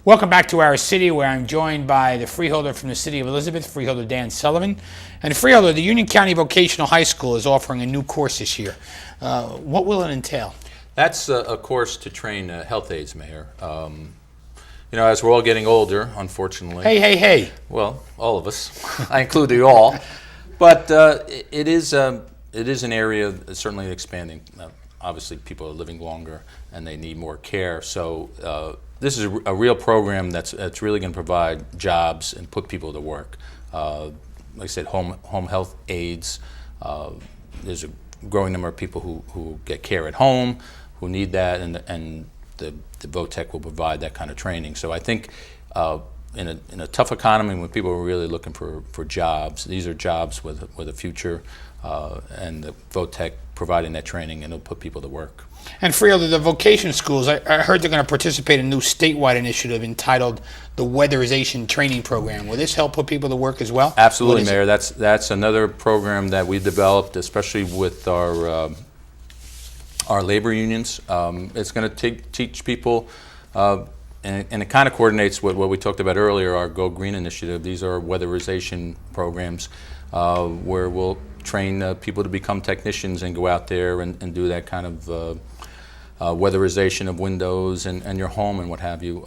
Welcome back to our city, where I'm joined by the freeholder from the city of Elizabeth, freeholder Dan Sullivan. And freeholder, the Union County Vocational High School is offering a new course this year. What will it entail? That's a course to train health aides, Mayor. As we're all getting older, unfortunately. Hey. Well, all of us. I include you all. But it is an area that's certainly expanding. Obviously, people are living longer and they need more care. So this is a real program that's really going to provide jobs and put people to work. Like I said, home health aides. There's a growing number of people who get care at home, who need that, and the VOTEC will provide that kind of training. So I think in a tough economy, when people are really looking for jobs, these are jobs with a future, and the VOTEC providing that training, and it'll put people to work. And freeholder, the vocation schools, I heard they're going to participate in a new statewide initiative entitled the Weatherization Training Program. Will this help put people to work as well? Absolutely, Mayor. That's another program that we developed, especially with our labor unions. It's going to teach people, and it kind of coordinates with what we talked about earlier, our Go Green initiative. These are weatherization programs where we'll train people to become technicians and go out there and do that kind of weatherization of windows and your home and what have you.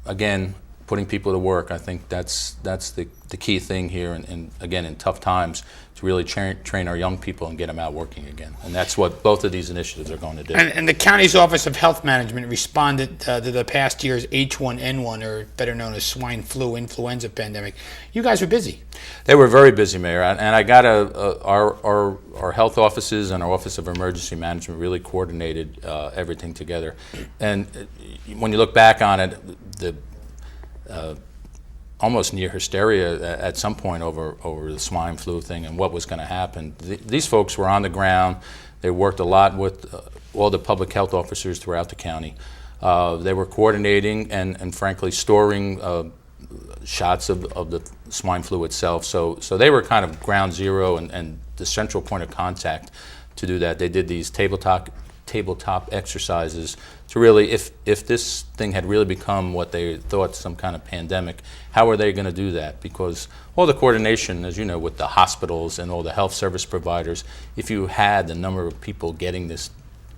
Again, putting people to work. I think that's the key thing here, and again, in tough times, to really train our young people and get them out working again. And that's what both of these initiatives are going to do. And the county's Office of Health Management responded to the past year's H1N1, or better known as swine flu influenza pandemic. You guys were busy. They were very busy, Mayor, and I got our health offices and our Office of Emergency Management really coordinated everything together. And when you look back on it, the almost near hysteria at some point over the swine flu thing and what was going to happen. These folks were on the ground. They worked a lot with all the public health officers throughout the county. They were coordinating and frankly storing shots of the swine flu itself. So they were kind of ground zero and the central point of contact to do that. They did these tabletop exercises to really, if this thing had really become what they thought, some kind of pandemic, how are they going to do that? Because all the coordination, as you know, with the hospitals and all the health service providers, if you had the number of people getting this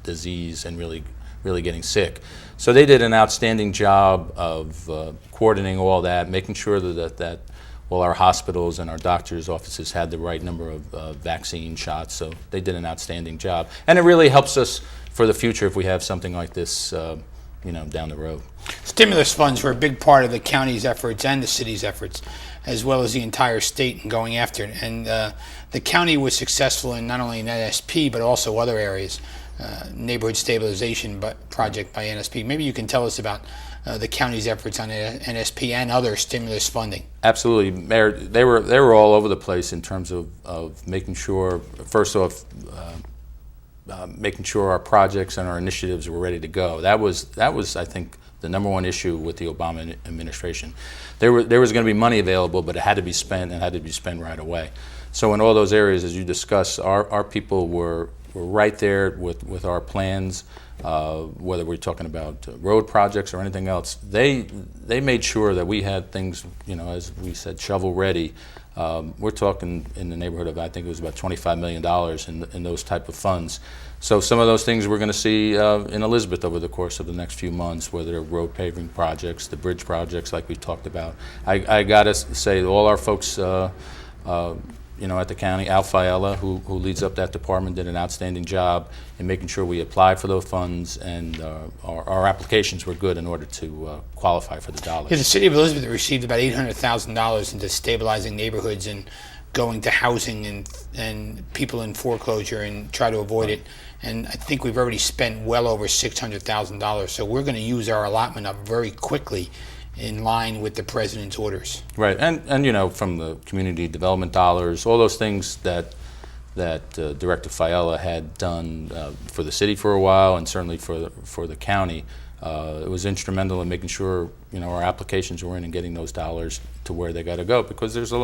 disease and really getting sick. So they did an outstanding job of coordinating all that, making sure that all our hospitals and our doctors' offices had the right number of vaccine shots. So they did an outstanding job. And it really helps us for the future if we have something like this down the road. Stimulus funds were a big part of the county's efforts and the city's efforts, as well as the entire state in going after it. And the county was successful in not only NSP, but also other areas. Neighborhood Stabilization Project by NSP. Maybe you can tell us about the county's efforts on NSP and other stimulus funding. Absolutely, Mayor. They were all over the place in terms of making sure, first off, making sure our projects and our initiatives were ready to go. That was I think the number one issue with the Obama administration. There was going to be money available, but it had to be spent, and had to be spent right away. So in all those areas, as you discussed, our people were right there with our plans, whether we're talking about road projects or anything else. They made sure that we had things, as we said, shovel ready. We're talking in the neighborhood of, I think it was about $25 million in those type of funds. So some of those things we're going to see in Elizabeth over the course of the next few months, whether they're road paving projects, the bridge projects like we talked about. I got to say, all our folks at the county, Al Fiella, who leads up that department, did an outstanding job in making sure we applied for those funds, and our applications were good in order to qualify for the dollars. Yeah, the city of Elizabeth received about $800,000 into stabilizing neighborhoods and going to housing and people in foreclosure and try to avoid it. And I think we've already spent well over $600,000. So we're going to use our allotment up very quickly, in line with the president's orders. Right, and from the community development dollars, all those things that Director Fiella had done for the city for a while, and certainly for the county, it was instrumental in making sure our applications were in and getting those dollars to where they got to go, because there's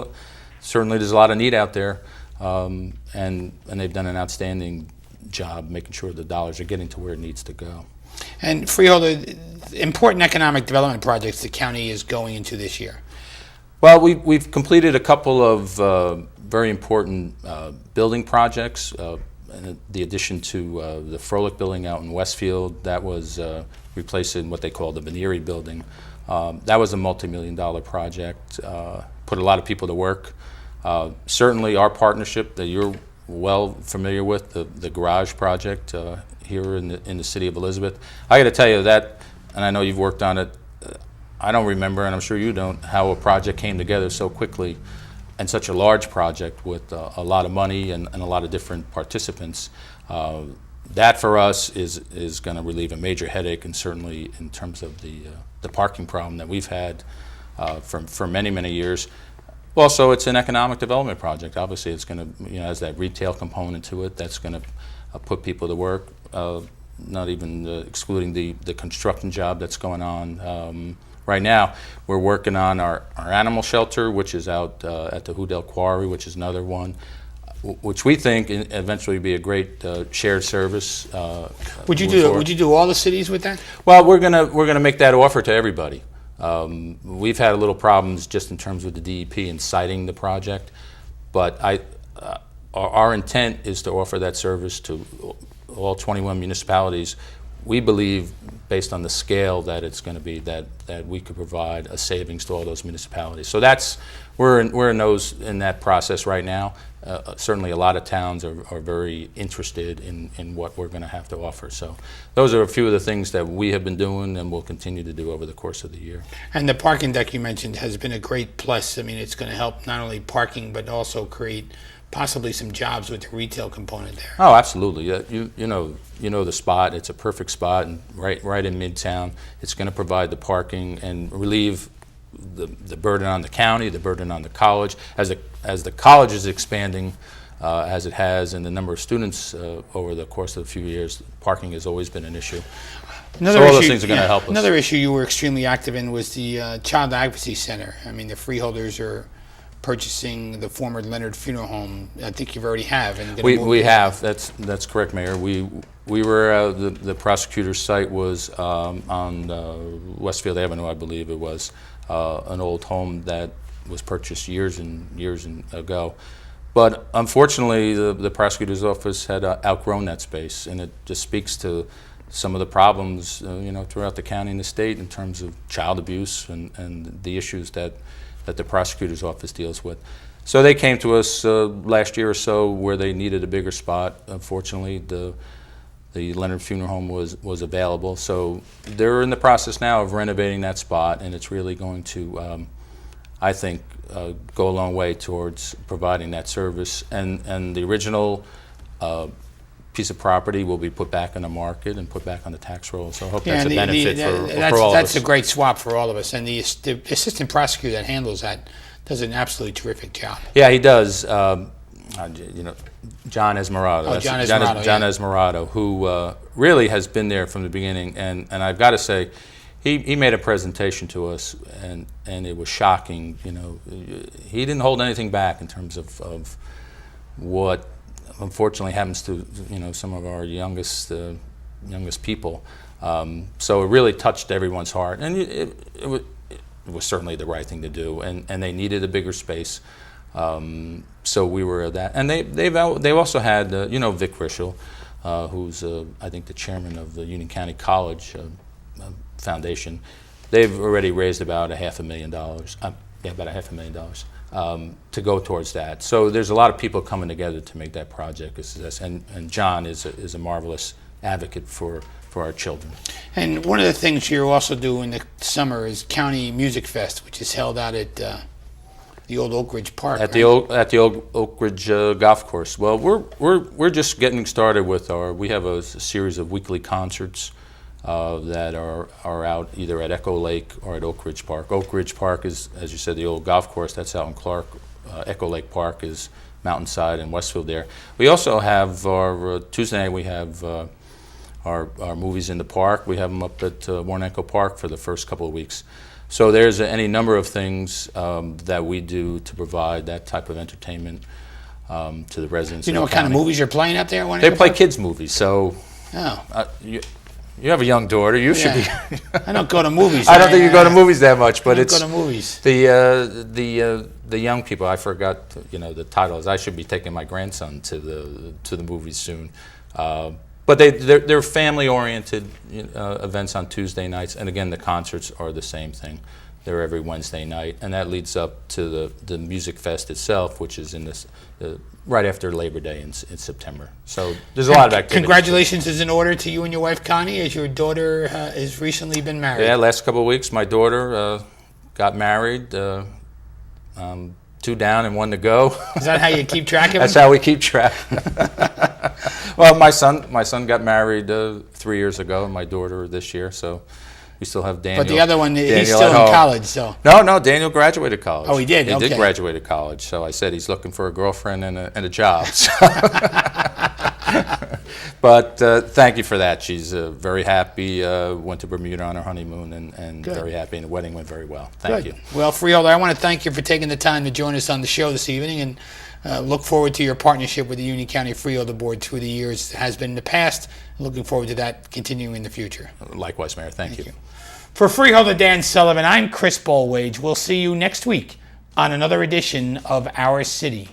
certainly a lot of need out there, and they've done an outstanding job making sure the dollars are getting to where it needs to go. And Freeholder, important economic development projects the county is going into this year. Well, we've completed a couple of very important building projects. In the addition to the Froelich building out in Westfield, that was replacing what they call the Veneeri building. That was a multi-million-dollar project, put a lot of people to work. Certainly our partnership that you're well familiar with, the garage project here in the city of Elizabeth. I got to tell you that, and I know you've worked on it, I don't remember, and I'm sure you don't, how a project came together so quickly, and such a large project with a lot of money and a lot of different participants. That for us is going to relieve a major headache, and certainly in terms of the parking problem that we've had for many, many years. Also, it's an economic development project. Obviously, it's going to, has that retail component to it that's going to put people to work, not even excluding the construction job that's going on. Right now, we're working on our animal shelter, which is out at the Houdel Quarry, which is another one, which we think eventually be a great shared service. Would you do all the cities with that? Well, we're gonna make that offer to everybody. We've had a little problems just in terms of the DEP in citing the project, but our intent is to offer that service to all 21 municipalities. We believe, based on the scale that it's going to be, that we could provide a savings to all those municipalities. So we're in that process right now. Certainly, a lot of towns are very interested in what we're going to have to offer. So those are a few of the things that we have been doing and will continue to do over the course of the year. And the parking deck you mentioned has been a great plus. I mean, it's going to help not only parking but also create possibly some jobs with the retail component there. Oh, absolutely. You know the spot. It's a perfect spot, and right in Midtown. It's going to provide the parking and relieve the burden on the county, the burden on the college. As the college is expanding, as it has, and the number of students over the course of a few years, parking has always been an issue. So all those things are going to help us. Another issue you were extremely active in was the Child Advocacy Center. I mean, the freeholders are purchasing the former Leonard Funeral Home. I think you've already have. And we have. That's correct, Mayor. We were the prosecutor's site was on Westfield Avenue, I believe it was, an old home that was purchased years and years ago. But unfortunately, the prosecutor's office had outgrown that space, and it just speaks to some of the problems throughout the county and the state in terms of child abuse and the issues that the prosecutor's office deals with. So they came to us last year or so where they needed a bigger spot. Unfortunately, the Leonard Funeral Home was available. So they're in the process now of renovating that spot, and it's really going to, I think, go a long way towards providing that service. And the original piece of property will be put back on the market and put back on the tax roll. So I hope that's a benefit for all of us. That's a great swap for all of us. And the assistant prosecutor that handles that does an absolutely terrific job. Yeah, he does. John Esmerado. Oh, John Esmerado. John Esmerado, who really has been there from the beginning. And I've got to say, he made a presentation to us, and it was shocking. He didn't hold anything back in terms of what unfortunately happens to some of our youngest people. So it really touched everyone's heart, and it was certainly the right thing to do. And they needed a bigger space, so we were at that. And they also had Vic Rischel, who's I think the chairman of the Union County College Foundation. They've already raised about $500,000. About $500,000 to go towards that. So there's a lot of people coming together to make that project a success. And John is a marvelous advocate for our children. And one of the things you also do in the summer is County Music Fest, which is held out at the old Oak Ridge Park. At the old Oak Ridge golf course. Well, we're just getting started with we have a series of weekly concerts that are out either at Echo Lake or at Oak Ridge Park. Oak Ridge Park is, as you said, the old golf course. That's out in Clark. Echo Lake Park is Mountainside and Westfield there. We also have our Tuesday night. We have our movies in the park. We have them up at Warnenko Park for the first couple of weeks. So there's any number of things that we do to provide that type of entertainment to the residents. Do you know what kind of movies you're playing up there? They play kids' movies. So. Oh. You have a young daughter. You should be. Yeah. I don't go to movies. I don't think you go to movies that much, but I it's don't go to movies. the young people. I forgot, the title is. I should be taking my grandson to the movies soon. But they're family-oriented events on Tuesday nights, and again, the concerts are the same thing. They're every Wednesday night, and that leads up to the Music Fest itself, which is in this right after Labor Day in September. So there's a lot of activity. Congratulations is in order to you and your wife Connie, as your daughter has recently been married. Yeah, last couple of weeks, my daughter got married. 2 down and 1 to go. Is that how you keep track of them? That's how we keep track. Well, my son got married 3 years ago, and my daughter this year. So we still have Daniel. But the other one, he's Daniel still at in home. college, so. No, Daniel graduated college. Oh, he did? He Okay. did graduate college. So I said he's looking for a girlfriend and a job. So. But thank you for that. She's very happy. Went to Bermuda on her honeymoon and very happy. And the wedding went very well. Thank you. Well, Freeholder, I want to thank you for taking the time to join us on the show this evening, and look forward to your partnership with the Union County Freeholder Board through the years. It has been in the past. Looking forward to that continuing in the future. Likewise, Mayor. Thank you. For Freeholder Dan Sullivan, I'm Chris Bolwage. We'll see you next week on another edition of Our City.